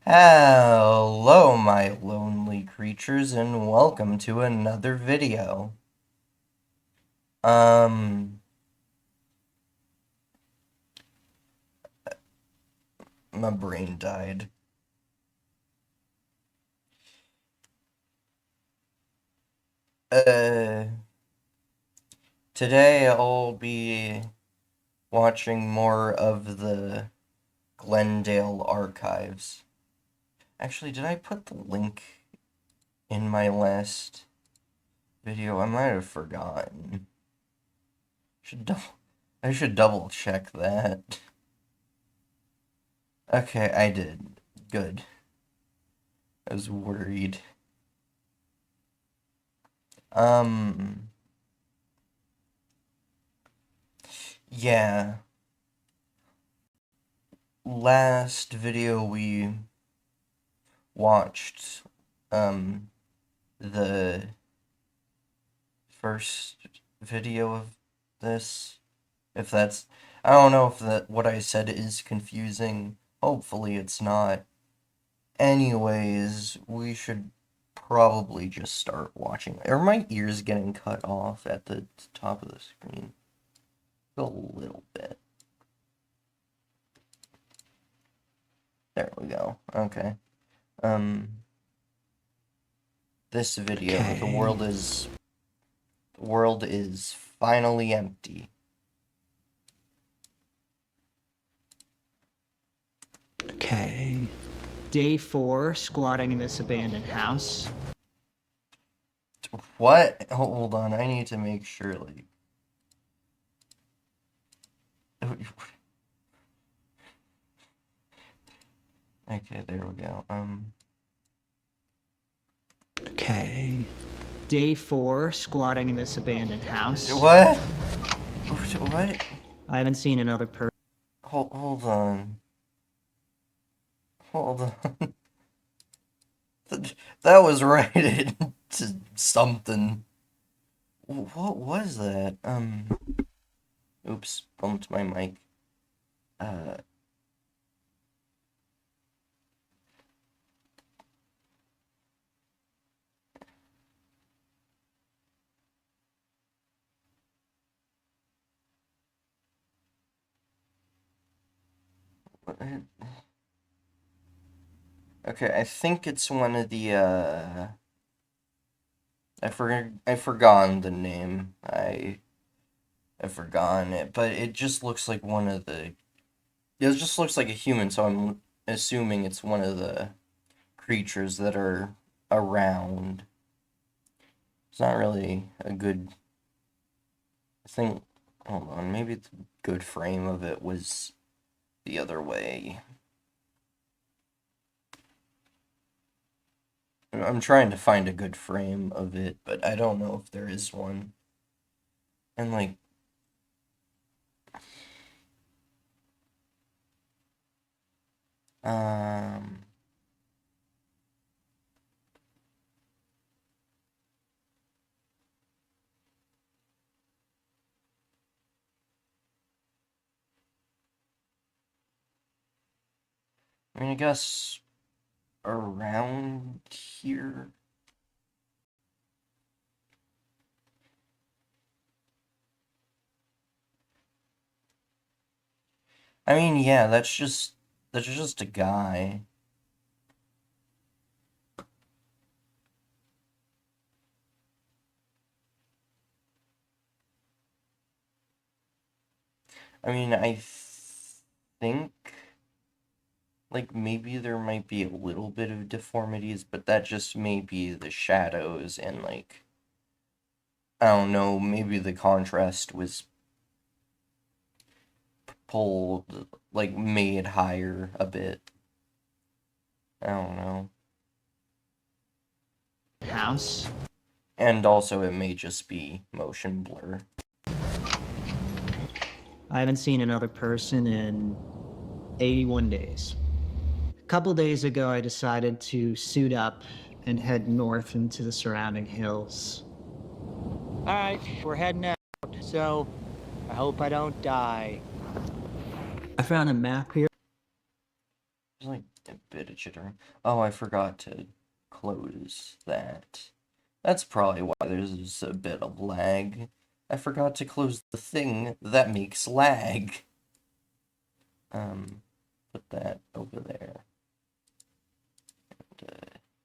Hello, my lonely creatures, and welcome to another video. Um, my brain died. Today I'll be watching more of the Glendale Archives. Actually, did I put the link in my last video? I might have forgotten. I should double check that. Okay, I did. Good. I was worried. Yeah. Last video we watched, the first video of this. If that's, I don't know if what I said is confusing. Hopefully it's not. Anyways, we should probably just start watching. Are my ears getting cut off at the top of the screen? A little bit. There we go. Okay. This video, Okay. the world is finally empty. Okay. Day 4, squatting in this abandoned house. What? Hold on, I need to make sure, like... Okay, there we go. Okay. Day 4, squatting in this abandoned house. What? What? I haven't seen another person. Hold on. Hold on. That was right into something. What was that? Oops, bumped my mic. Okay, I think it's one of the, I've forgotten the name. I've forgotten it, but it just looks like one of the... It just looks like a human, so I'm assuming it's one of the creatures that are around. It's not really a good... I think... Hold on, maybe the good frame of it was the other way. I'm trying to find a good frame of it, but I don't know if there is one. And, like... I mean, I guess around here. I mean, yeah, that's just a guy. I mean, I think like maybe there might be a little bit of deformities, but that just may be the shadows and like I don't know, maybe the contrast was pulled like made higher a bit. I don't know. House. And also it may just be motion blur. I haven't seen another person in 81 days. A couple days ago, I decided to suit up and head north into the surrounding hills. Alright, we're heading out, so I hope I don't die. I found a map here. There's like A bit of jittering. Oh, I forgot to close that. That's probably why there's a bit of lag. I forgot to close the thing that makes lag. Put that over there. And,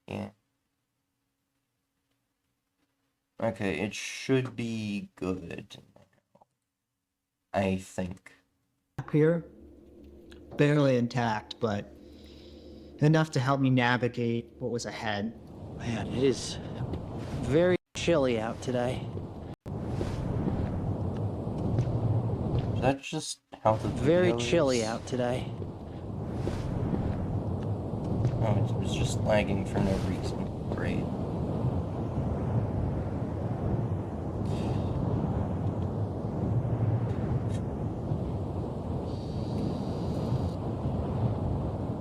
yeah. Okay, it should be good now, I think. Here, barely intact, but enough to help me navigate what was ahead. Man, it is very chilly out today. Is that just how the Very video chilly is? out today. Oh, it was just lagging for no reason. Great.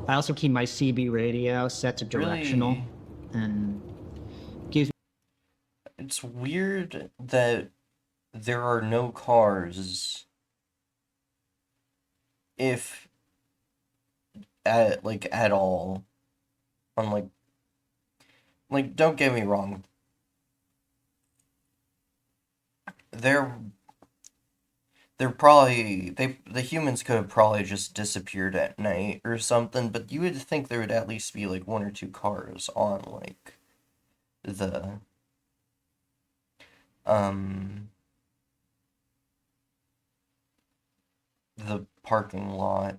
I also keep my CB radio set to directional, Really, and gives it's weird that there are no cars if at all on like don't get me wrong, they're probably the humans could have probably just disappeared at night or something, but you would think there would at least be like one or two cars on like the um the parking lot,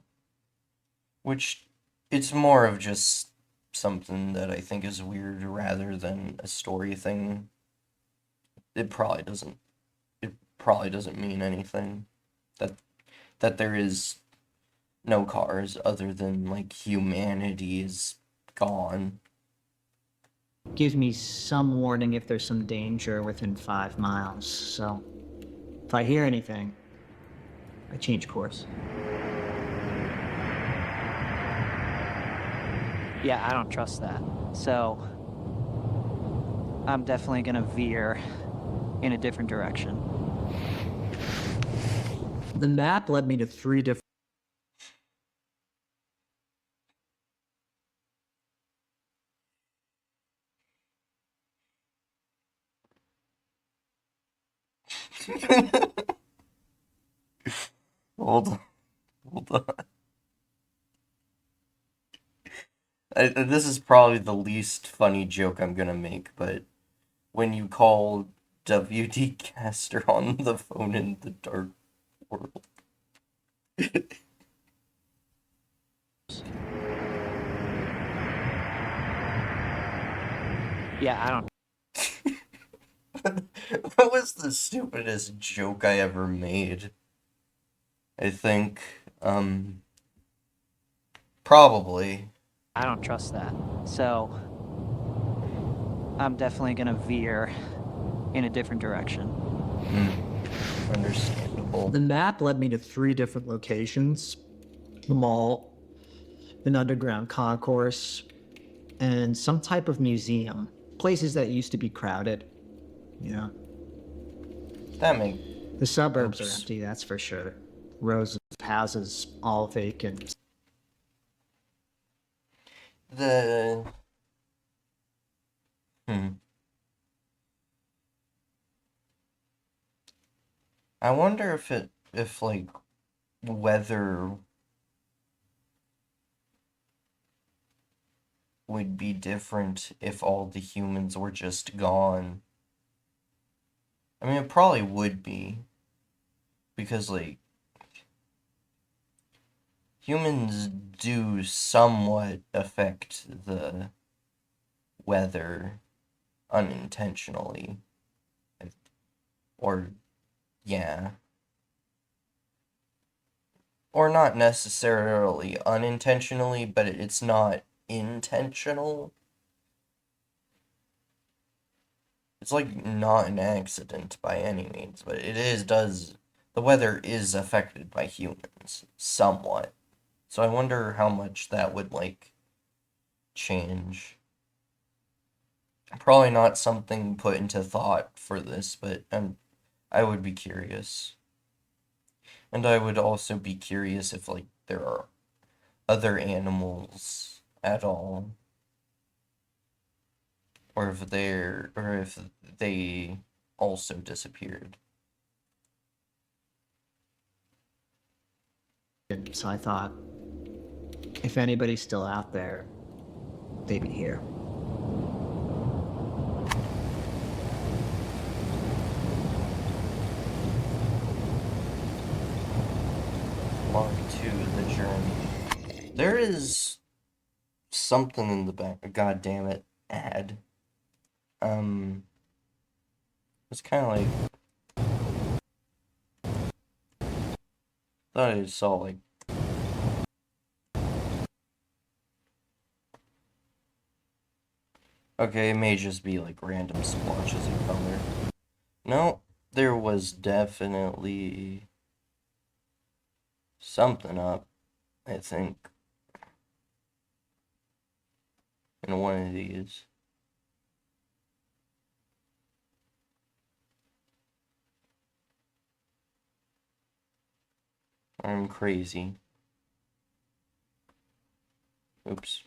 which it's more of just something that I think is weird rather than a story thing. It probably doesn't mean anything that there is no cars other than like humanity is gone. gives me some warning if there's some danger within 5 miles. So if I hear anything, I change course. Yeah, I don't trust that. So I'm definitely gonna veer in a different direction. The map led me to 3 different Hold on, hold on. This is probably the least funny joke I'm gonna make, but when you call WD Caster on the phone in the dark world. Yeah, I don't. That was the stupidest joke I ever made. I think, probably. I don't trust that. So I'm definitely gonna veer in a different direction. Understandable. The map led me to 3 different locations: the mall, an underground concourse, and some type of museum. Places that used to be crowded. Yeah. That makes The suburbs are Oops. empty, that's for sure. Rows of houses, all vacant. the I wonder if like weather would be different if all the humans were just gone. I mean, it probably would be because like humans do somewhat affect the weather unintentionally. Or, yeah. Or not necessarily unintentionally, but it's not intentional. It's like not an accident by any means, but the weather is affected by humans somewhat. So I wonder how much that would like change. Probably not something put into thought for this, but I would be curious. And I would also be curious if like there are other animals at all. Or if they also disappeared. So I thought, if anybody's still out there, they'd be here. Log 2, the journey. There is something in the back. God damn it. Ad. It's kind of like... thought I saw, like... Okay, it may just be, like, random splotches of color. No, there was definitely... something up, I think. In one of these. I'm crazy. Oops.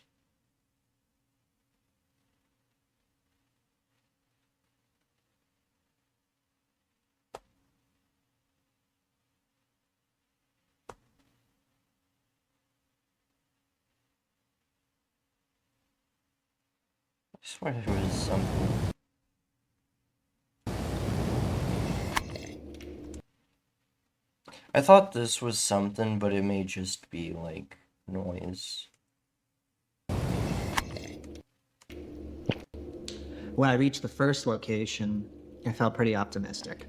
I swear there was something. I thought this was something, but it may just be, like, noise. When I reached the first location, I felt pretty optimistic.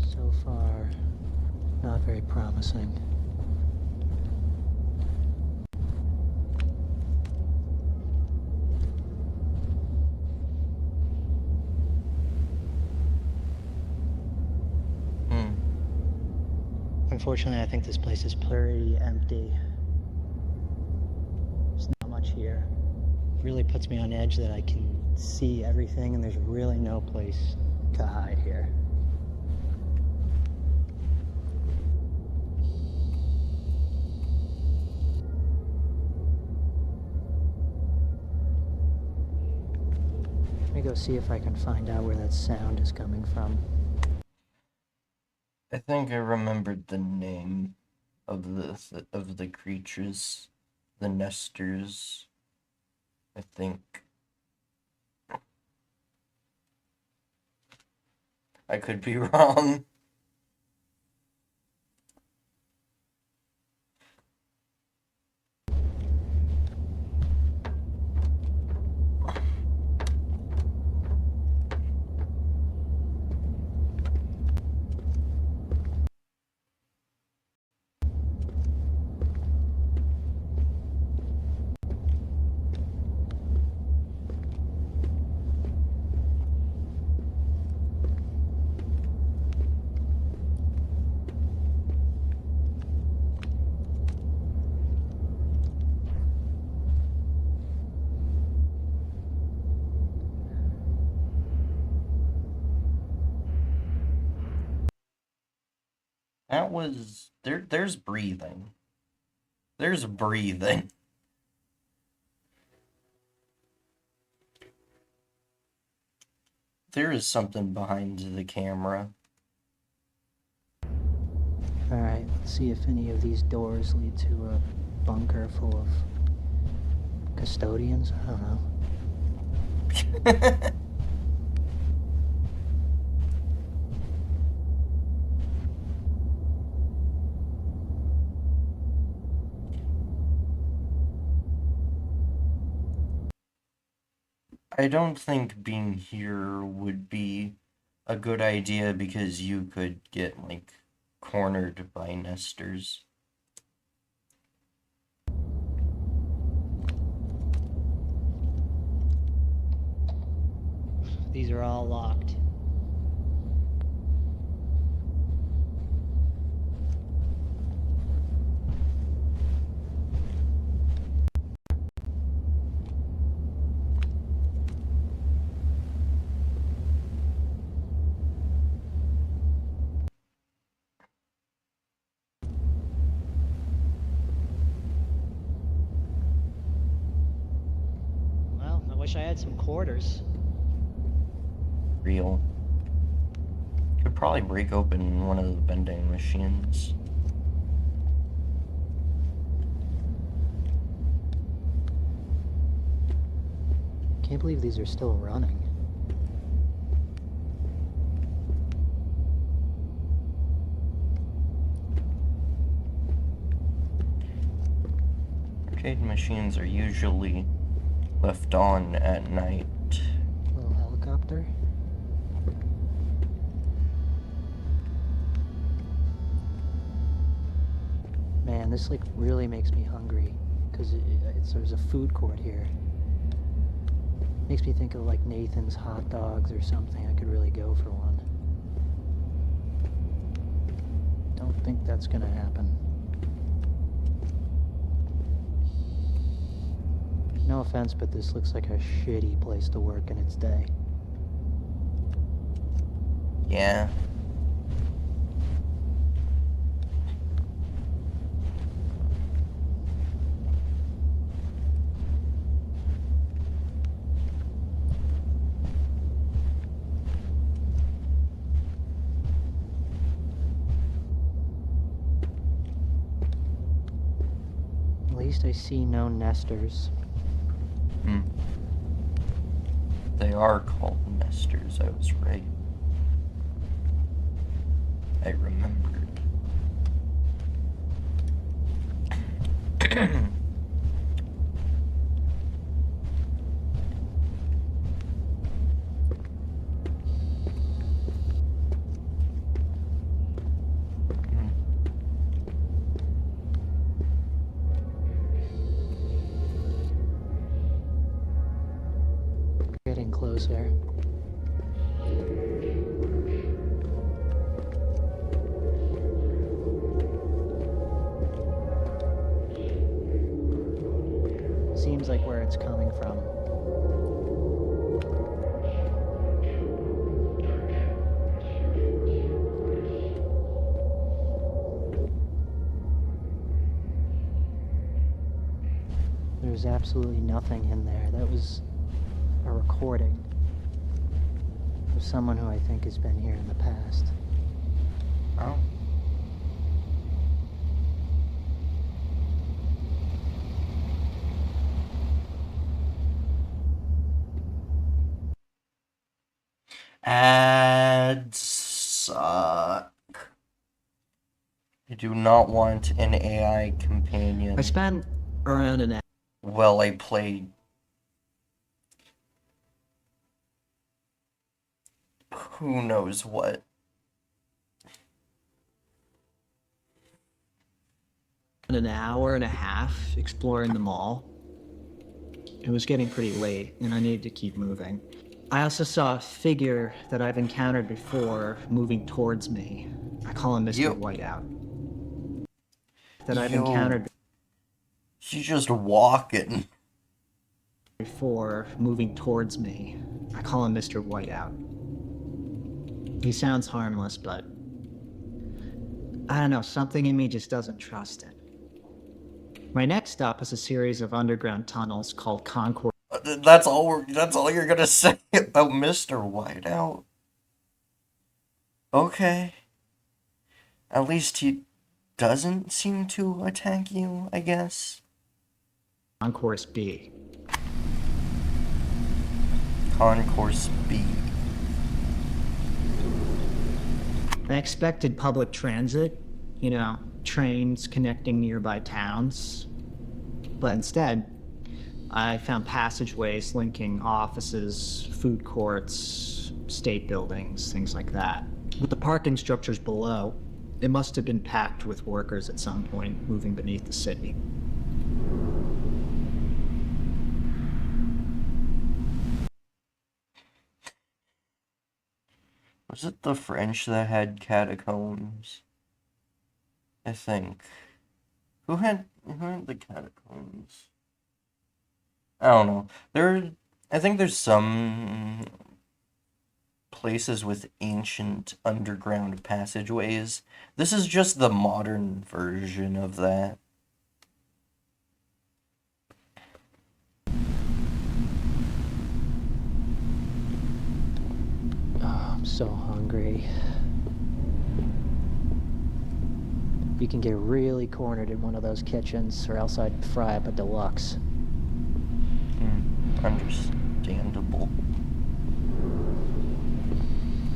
So far, not very promising. Unfortunately, I think this place is pretty empty. There's not much here. It really puts me on edge that I can see everything and there's really no place to hide here. Let me go see if I can find out where that sound is coming from. I think I remembered the name of the creatures, the nesters. I think. I could be wrong. That was there's breathing. There's breathing. There is something behind the camera. Alright, let's see if any of these doors lead to a bunker full of custodians. I don't know. I don't think being here would be a good idea because you could get, like, cornered by nesters. These are all locked. Well, I wish I had some quarters. Real. Could probably break open one of the vending machines. Can't believe these are still running. Arcade machines are usually left on at night. Little helicopter. Man, this like really makes me hungry because there's a food court here. Makes me think of like Nathan's hot dogs or something. I could really go for one. Don't think that's gonna happen. No offense, but this looks like a shitty place to work in its day. Yeah. At least I see no nesters. They are called nesters, I was right. I remembered. Getting closer. Seems like where it's coming from. There's absolutely nothing in there. That was a recording of someone who I think has been here in the past. Oh. Ads suck. I do not want an AI companion. I spent around an hour. Well, I played. Who knows what? An hour and a half exploring the mall. It was getting pretty late, and I needed to keep moving. I also saw a figure that I've encountered before moving towards me. I call him Mr. You- Whiteout. That I've Yo. encountered She's just walking. before moving towards me. I call him Mr. Whiteout. He sounds harmless, but I don't know, something in me just doesn't trust it. My next stop is a series of underground tunnels called Concourse. That's all you're gonna say about Mr. Whiteout? Okay. At least he doesn't seem to attack you, I guess. Concourse B. Concourse B. I expected public transit, you know, trains connecting nearby towns. But instead, I found passageways linking offices, food courts, state buildings, things like that. With the parking structures below, it must have been packed with workers at some point moving beneath the city. Was it the French that had catacombs? I think. Who had the catacombs? I don't know. I think there's some places with ancient underground passageways. This is just the modern version of that. Oh, I'm so hungry. You can get really cornered in one of those kitchens, or else I'd fry up a deluxe. Understandable.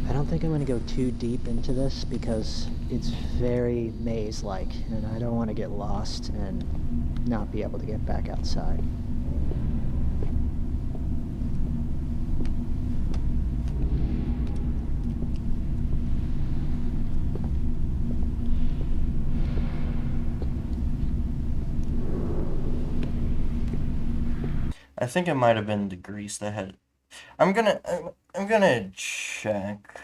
I don't think I'm going to go too deep into this because it's very maze-like, and I don't want to get lost and not be able to get back outside. I think it might have been the Greece that had. I'm gonna check.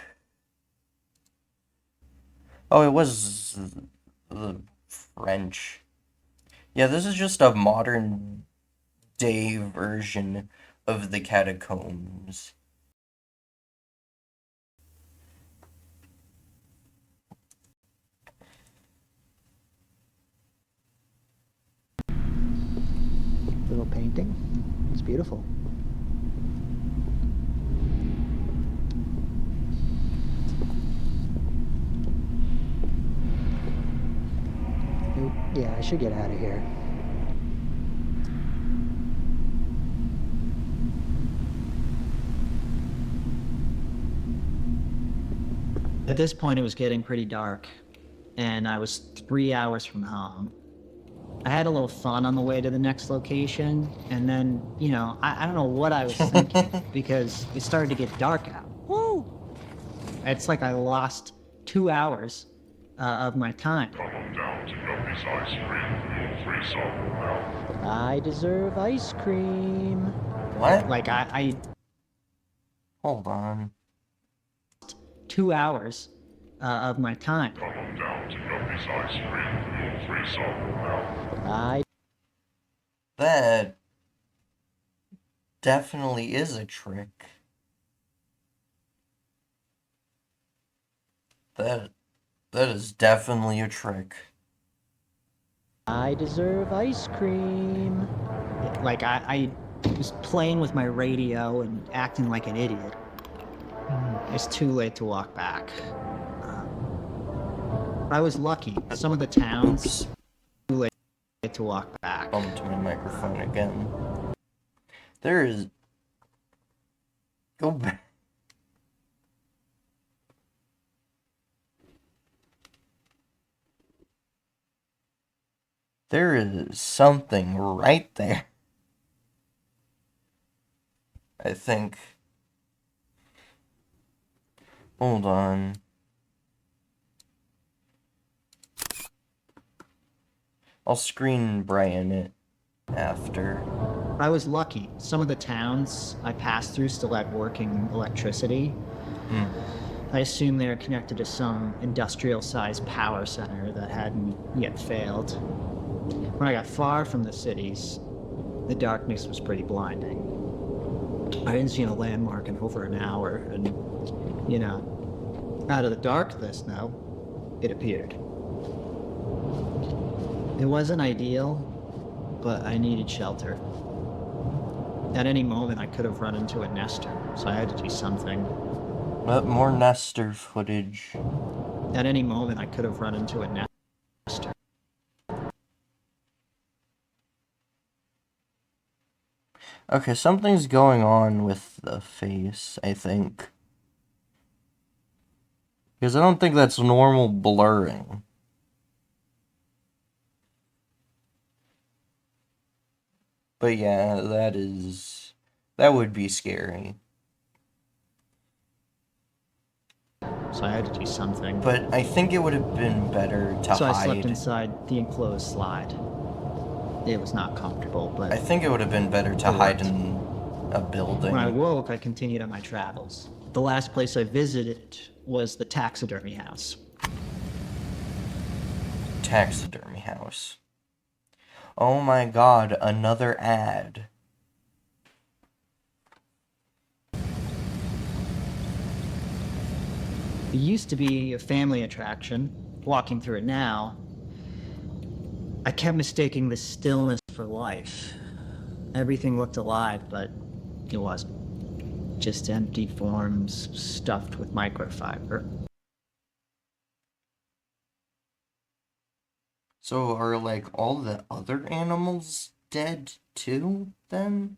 Oh, it was the French. Yeah, this is just a modern day version of the catacombs. Little painting. It's beautiful. Yeah, I should get out of here. At this point, it was getting pretty dark, and I was 3 hours from home. I had a little fun on the way to the next location, and then, I don't know what I was thinking, because it started to get dark out. Woo! It's like I lost 2 hours of my time. Come on down to Yuppie's Ice Cream for your free sample now. I deserve ice cream. What? Like, I Hold on. 2 hours of my time. Come on down to Yuppie's Ice Cream for your free sample now. That definitely is a trick. That is definitely a trick. I deserve ice cream. Like, I was playing with my radio and acting like an idiot. It's too late to walk back. I was lucky. Some of the towns, Oops. too late to walk back. Bumped my microphone again. There is. Go back. There is something right there. I think. Hold on. I'll screen Brian it after. I was lucky. Some of the towns I passed through still had working electricity. I assume they're connected to some industrial-sized power center that hadn't yet failed. When I got far from the cities, the darkness was pretty blinding. I hadn't seen a landmark in over an hour, and, out of the darkness, though, it appeared. It wasn't ideal, but I needed shelter. At any moment, I could have run into a nester, so I had to do something. More Nestor footage. At any moment, I could have run into a nester. Okay, something's going on with the face, I think. Because I don't think that's normal blurring. But yeah, that would be scary. so I had to do something. But I think it would have been better to So I slept hide. inside the enclosed slide. It was not comfortable, but I think it would have been better to it hide worked. in a building. When I woke, I continued on my travels. The last place I visited was the taxidermy house. Taxidermy house. Oh my god, another ad. It used to be a family attraction. Walking through it now, I kept mistaking the stillness for life. Everything looked alive, but it wasn't. Just empty forms stuffed with microfiber. So are like all the other animals dead too, then?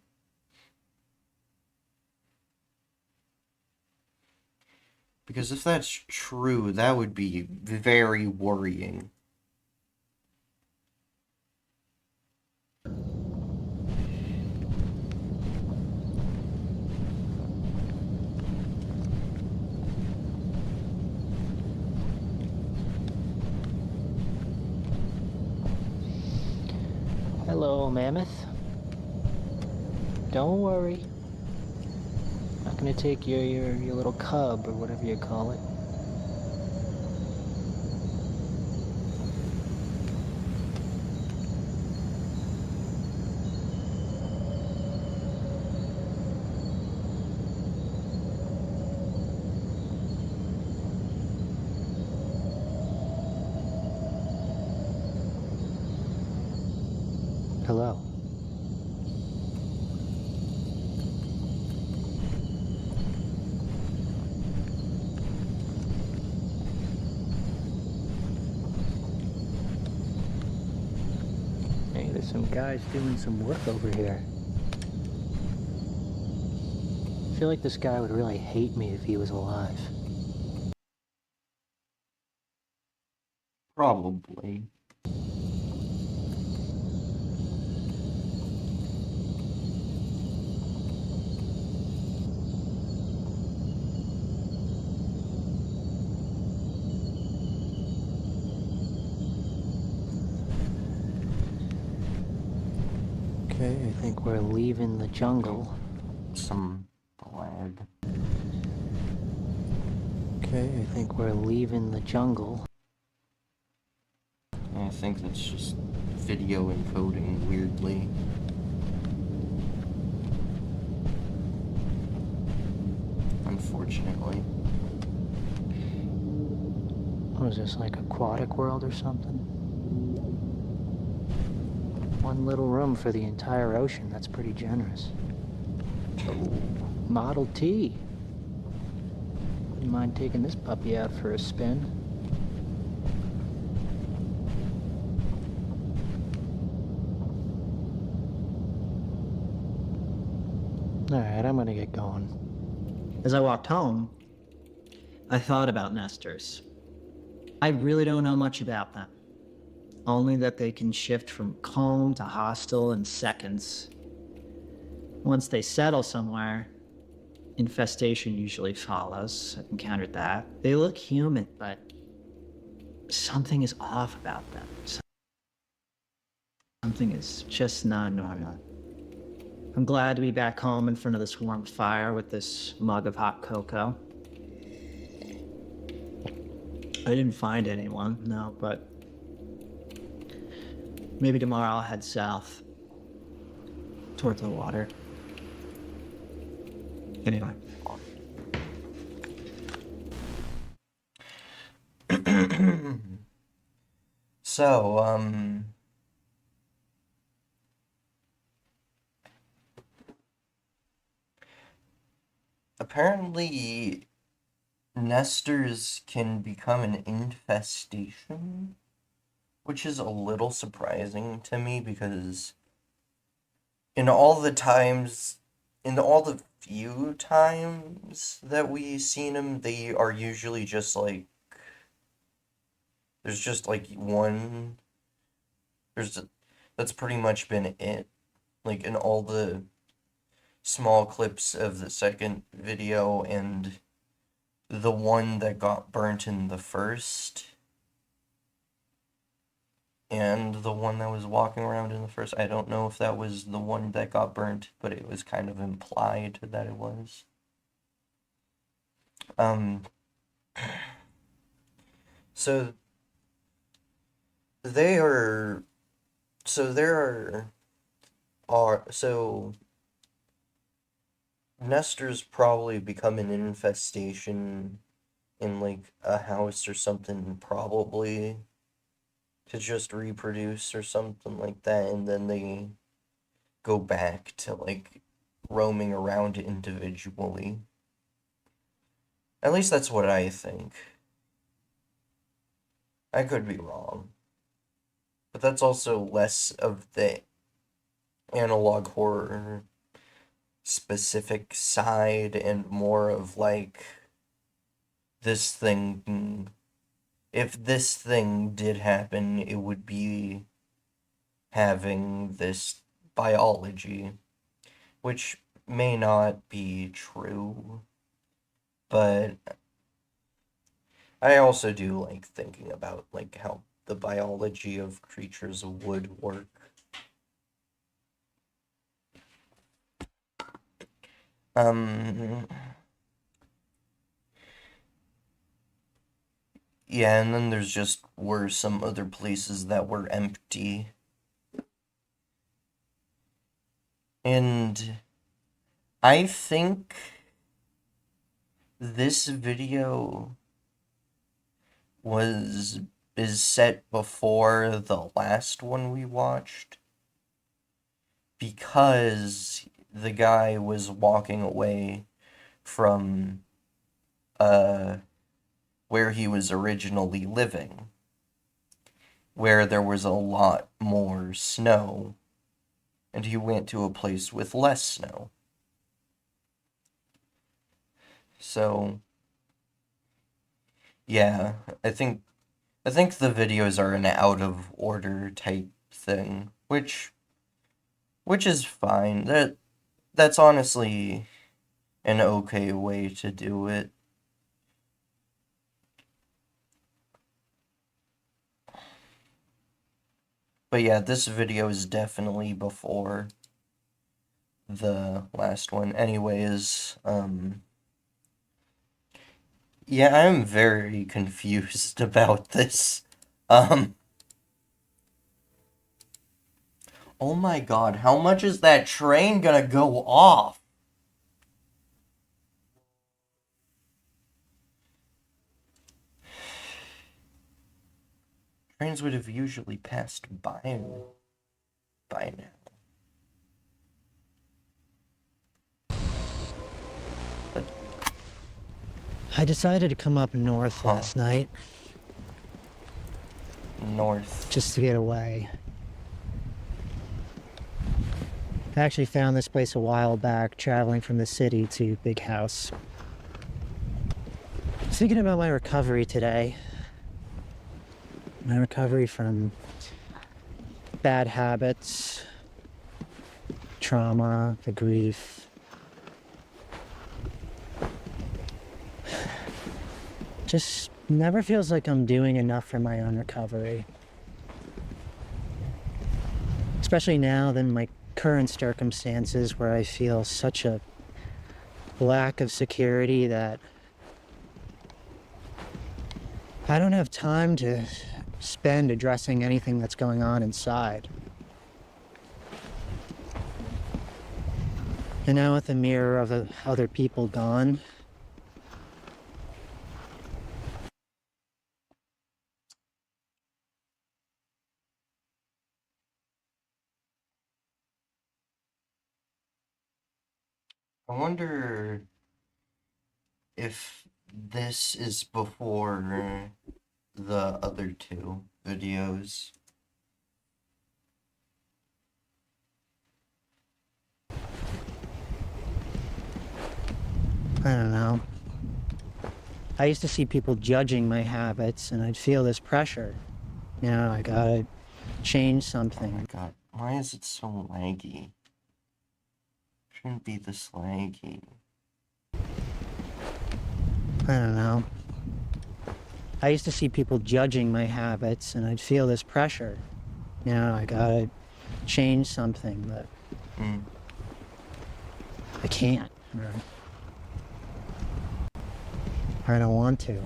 Because if that's true, that would be very worrying. Hello, Mammoth. Don't worry. Not gonna take your little cub or whatever you call it. Hello. Hey, there's some guys doing some work over here. I feel like this guy would really hate me if he was alive. Probably. Okay, I think we're leaving the jungle. Some lag. Okay, I think we're leaving the jungle. I think that's just video encoding weirdly. Unfortunately. What is this, like Aquatic World or something? One little room for the entire ocean, that's pretty generous. Oh, Model T. Wouldn't mind taking this puppy out for a spin. Alright, I'm gonna get going. As I walked home, I thought about nesters. I really don't know much about them. Only that they can shift from calm to hostile in seconds. Once they settle somewhere, infestation usually follows. I've encountered that. They look human, but something is off about them. Something is just not normal. I'm glad to be back home in front of this warm fire with this mug of hot cocoa. I didn't find anyone, no, but maybe tomorrow I'll head south toward the water. Anyway. So, apparently nesters can become an infestation, which is a little surprising to me because in all the few times that we've seen them, they are usually just like, there's just like one, that's pretty much been it. Like in all the small clips of the second video and the one that got burnt in the first and the one that was walking around in the first. I don't know if that was the one that got burnt, but it was kind of implied that it was. So they are, so there so Nestors probably become an infestation in like a house or something, probably to just reproduce or something like that, and then they go back to like roaming around individually. At least that's what I think. I could be wrong. But that's also less of the analog horror specific side and more of like this thing. If this thing did happen, it would be having this biology, which may not be true, but I also do like thinking about like how the biology of creatures would work. Yeah, and then there's just were some other places that were empty. And I think this video is set before the last one we watched, because the guy was walking away from where he was originally living, where there was a lot more snow, and he went to a place with less snow. So yeah, I think the videos are an out of order type thing, which is fine. That's honestly an okay way to do it. But yeah, this video is definitely before the last one. Anyways, yeah, I'm very confused about this. Oh my god, how much is that train gonna go off? Trains would have usually passed by me by now. I decided to come up north last night. North. Just to get away. I actually found this place a while back, traveling from the city to Big House. Thinking about my recovery today. My recovery from bad habits, trauma, the grief. Just never feels like I'm doing enough for my own recovery. Especially now than my current circumstances, where I feel such a lack of security that I don't have time to spend addressing anything that's going on inside. And now with the mirror of other people gone, I wonder if this is before the other two videos. I don't know. I used to see people judging my habits, and I'd feel this pressure. You know, I gotta change something. Oh my god, why is it so laggy? Shouldn't be this laggy. I don't know. I used to see people judging my habits, and I'd feel this pressure. You know, I gotta change something, but I can't. Or I don't want to.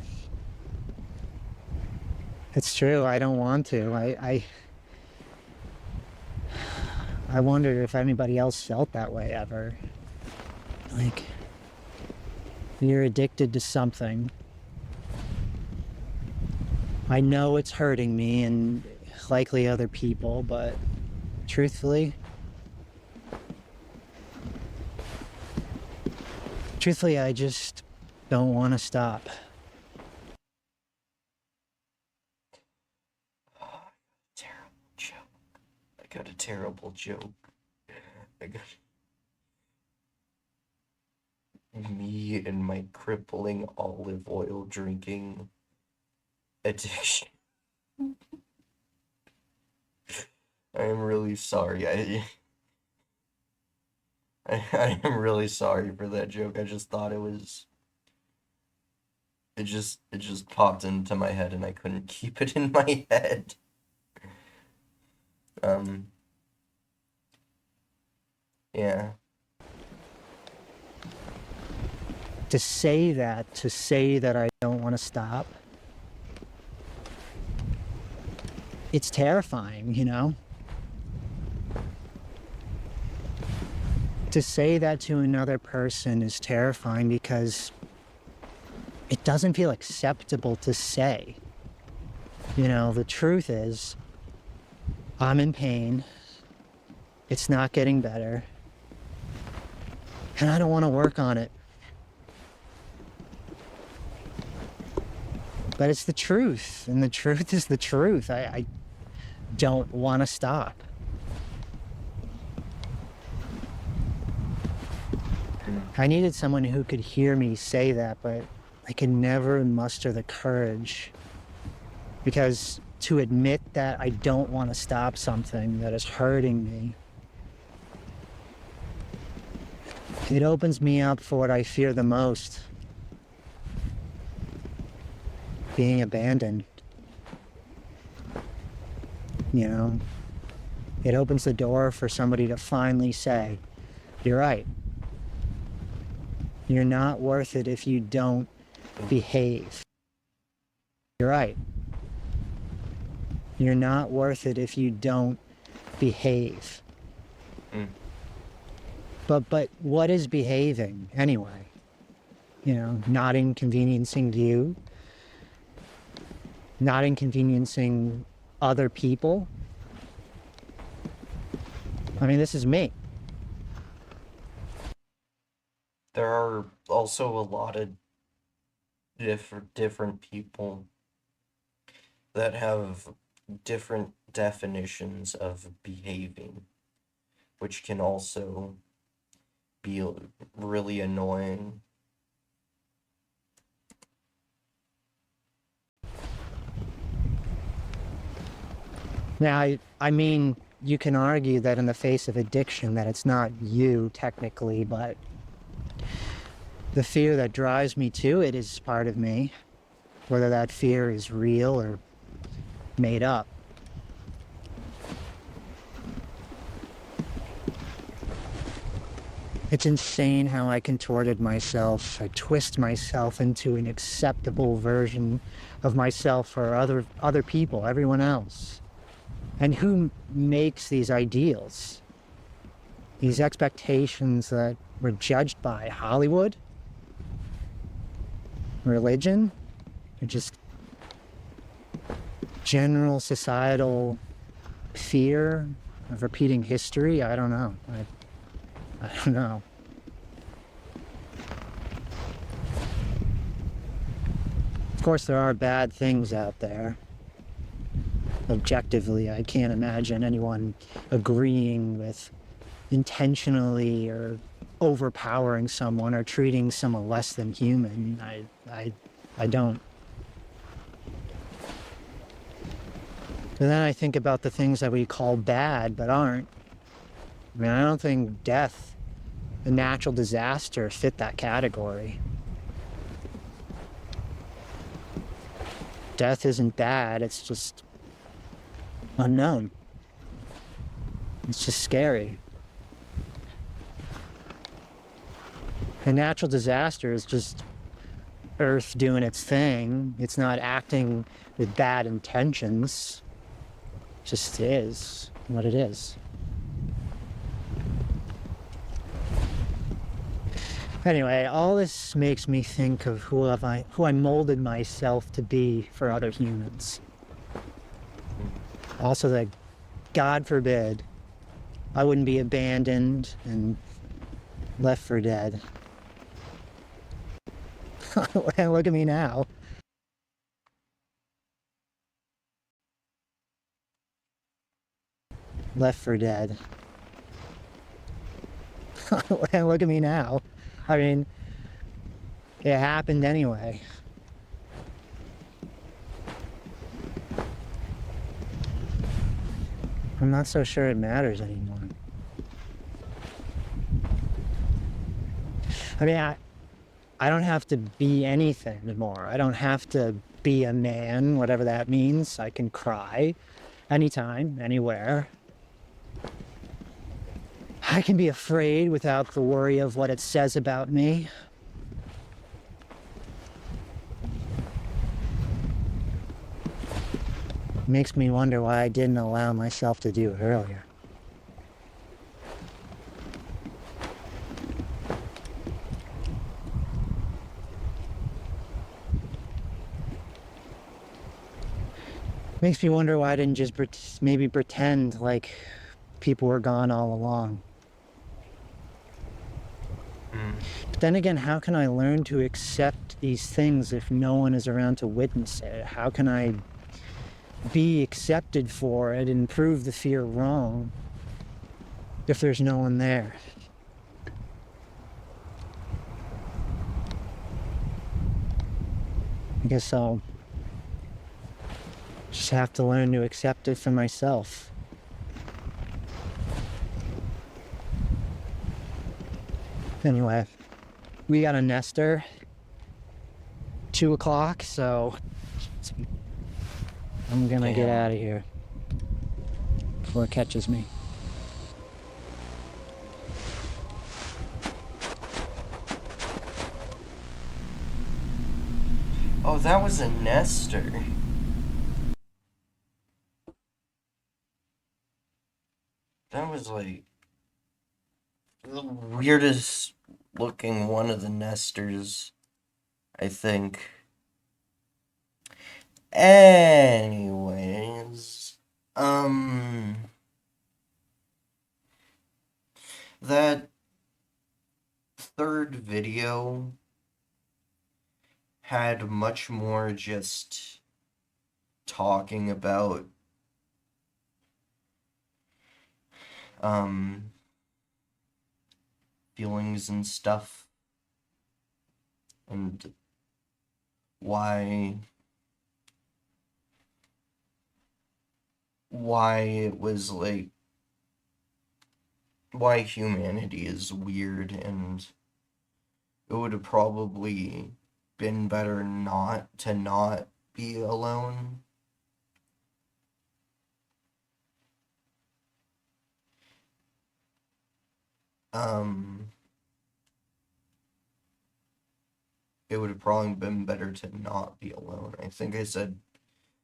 It's true, I don't want to. I wondered if anybody else felt that way ever. Like, you're addicted to something. I know it's hurting me and likely other people, but truthfully, I just don't want to stop. Terrible joke. I got a terrible joke. I got me and my crippling olive oil drinking addiction. I am really sorry. I am really sorry for that joke. I just thought it just popped into my head and I couldn't keep it in my head. Yeah. To say that I don't want to stop, it's terrifying, you know? To say that to another person is terrifying because it doesn't feel acceptable to say. You know, the truth is, I'm in pain, it's not getting better, and I don't want to work on it. But it's the truth, and the truth is the truth. I don't want to stop. I needed someone who could hear me say that, but I could never muster the courage. Because to admit that I don't want to stop something that is hurting me, it opens me up for what I fear the most. Being abandoned. You know, it opens the door for somebody to finally say, "You're right. You're not worth it if you don't behave. You're right. You're not worth it if you don't behave." But what is behaving anyway? You know, not inconveniencing you, not inconveniencing other people. I mean, this is me. There are also a lot of different people that have different definitions of behaving, which can also be really annoying. Now, I mean, you can argue that in the face of addiction that it's not you technically, but the fear that drives me to it is part of me, whether that fear is real or made up. It's insane how I contorted myself. I twist myself into an acceptable version of myself for other people, everyone else. And who makes these ideals? These expectations that we're judged by? Hollywood? Religion? Or just general societal fear of repeating history? I don't know. I don't know. Of course, there are bad things out there. Objectively, I can't imagine anyone agreeing with intentionally or overpowering someone or treating someone less than human. I don't. But then I think about the things that we call bad but aren't. I mean, I don't think death, a natural disaster, fit that category. Death isn't bad, it's just unknown. It's just scary. A natural disaster is just Earth doing its thing. It's not acting with bad intentions. It just is what it is. Anyway, all this makes me think of who I molded myself to be for other humans. Also that, God forbid, I wouldn't be abandoned and left for dead. Look at me now. Left for dead. Look at me now. I mean, it happened anyway. I'm not so sure it matters anymore. I mean, I don't have to be anything anymore. I don't have to be a man, whatever that means. I can cry anytime, anywhere. I can be afraid without the worry of what it says about me. Makes me wonder why I didn't allow myself to do it earlier. Makes me wonder why I didn't just maybe pretend like people were gone all along. But then again, how can I learn to accept these things if no one is around to witness it? How can I be accepted for it and prove the fear wrong if there's no one there? I guess I'll just have to learn to accept it for myself. Anyway, we got a nester, 2 o'clock, so I'm gonna get out of here before it catches me. Oh, that was a nester. That was like the weirdest looking one of the nesters, I think. Anyways, that third video had much more just talking about feelings and stuff, and why it was like why humanity is weird, and it would have probably been better not be alone. It would have probably been better to not be alone. I think I said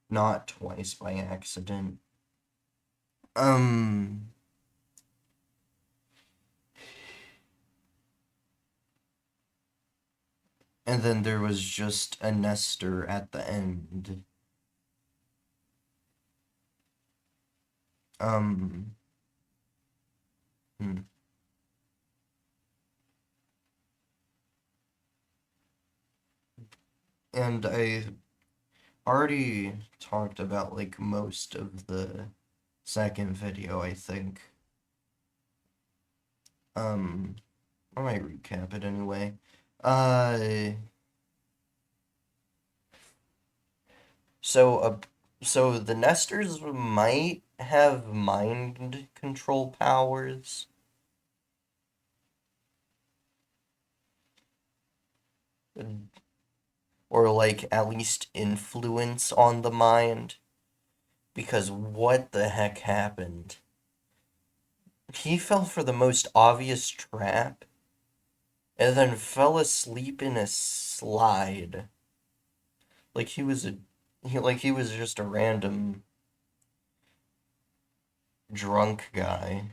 not twice by accident. And then there was just a nester at the end. And I already talked about like most of the second video, I think. I might recap it anyway. So the nesters might have mind control powers. or like at least influence on the mind. Because what the heck happened? He fell for the most obvious trap and then fell asleep in a slide. Like he was just a random drunk guy.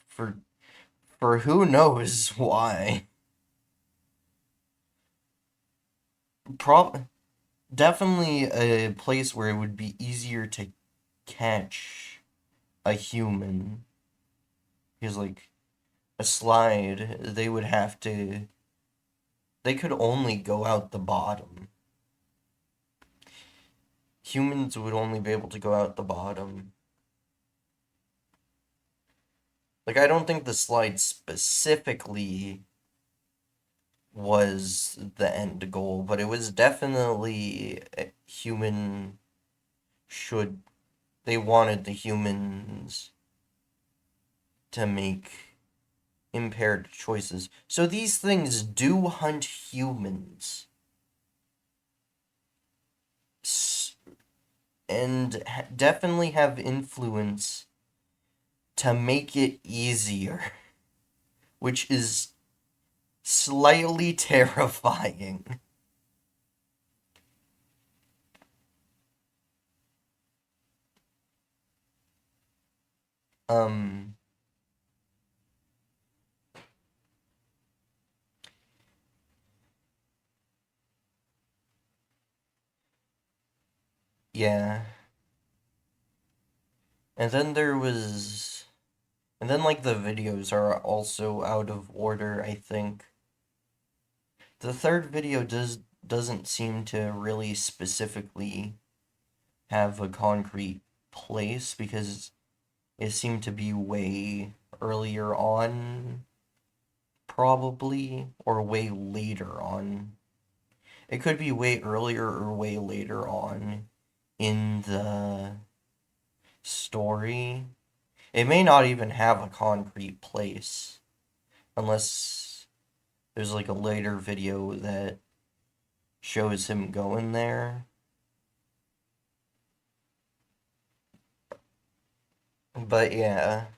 For who knows why. Definitely a place where it would be easier to catch a human. Because like a slide, they could only go out the bottom. Humans would only be able to go out the bottom. Like, I don't think the slide specifically was the end goal, but it was definitely they wanted the humans to make impaired choices. So these things do hunt humans. And definitely have influence to make it easier, which is slightly terrifying. Um, yeah. And then like the videos are also out of order, I think. The third video doesn't seem to really specifically have a concrete place because it seemed to be way earlier on, probably, or way later on. It could be way earlier or way later on in the story. It may not even have a concrete place, unless there's like a later video that shows him going there. But yeah,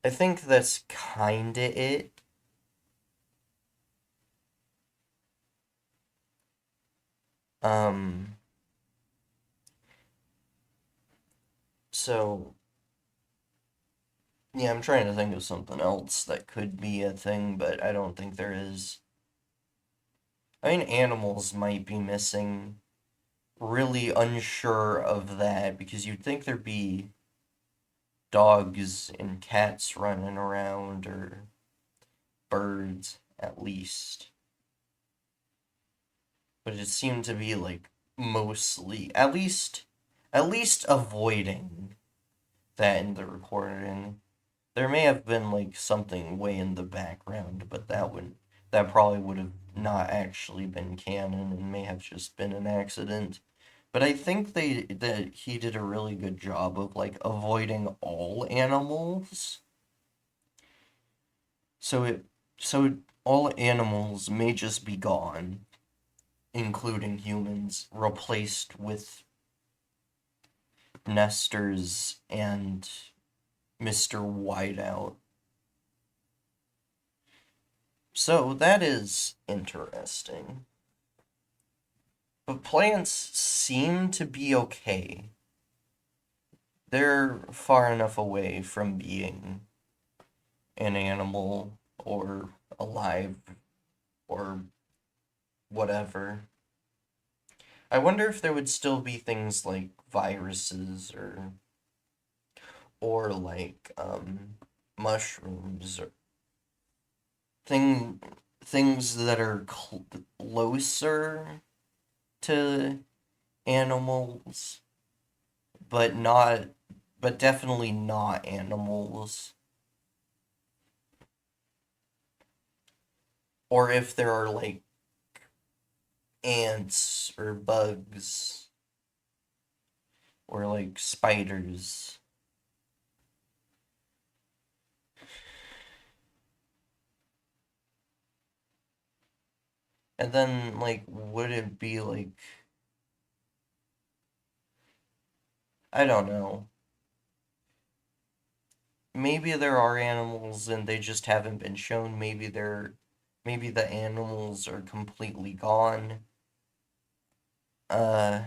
I think that's kinda it. Um, so yeah, I'm trying to think of something else that could be a thing, but I don't think there is. I mean, animals might be missing. Really unsure of that because you'd think there'd be dogs and cats running around or birds at least. But it seemed to be like mostly at least avoiding that in the recording. There may have been like something way in the background, but that probably would have not actually been canon and may have just been an accident. But I think that he did a really good job of like avoiding all animals. So all animals may just be gone, including humans, replaced with nesters and Mr. Whiteout. So that is interesting. But plants seem to be okay. They're far enough away from being an animal or alive or whatever. I wonder if there would still be things like viruses or like mushrooms or things that are closer to animals, but definitely not animals. Or if there are like ants or bugs or like spiders. And then, like, would it be, like, I don't know. Maybe there are animals and they just haven't been shown. Maybe the animals are completely gone. Uh,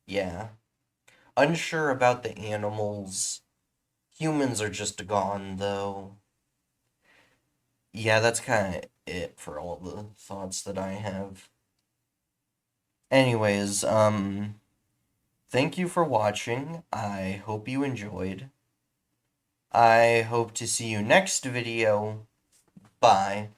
yeah. Unsure about the animals. Humans are just gone, though. Yeah, that's kind of it for all the thoughts that I have. Anyways, thank you for watching. I hope you enjoyed. I hope to see you next video. Bye.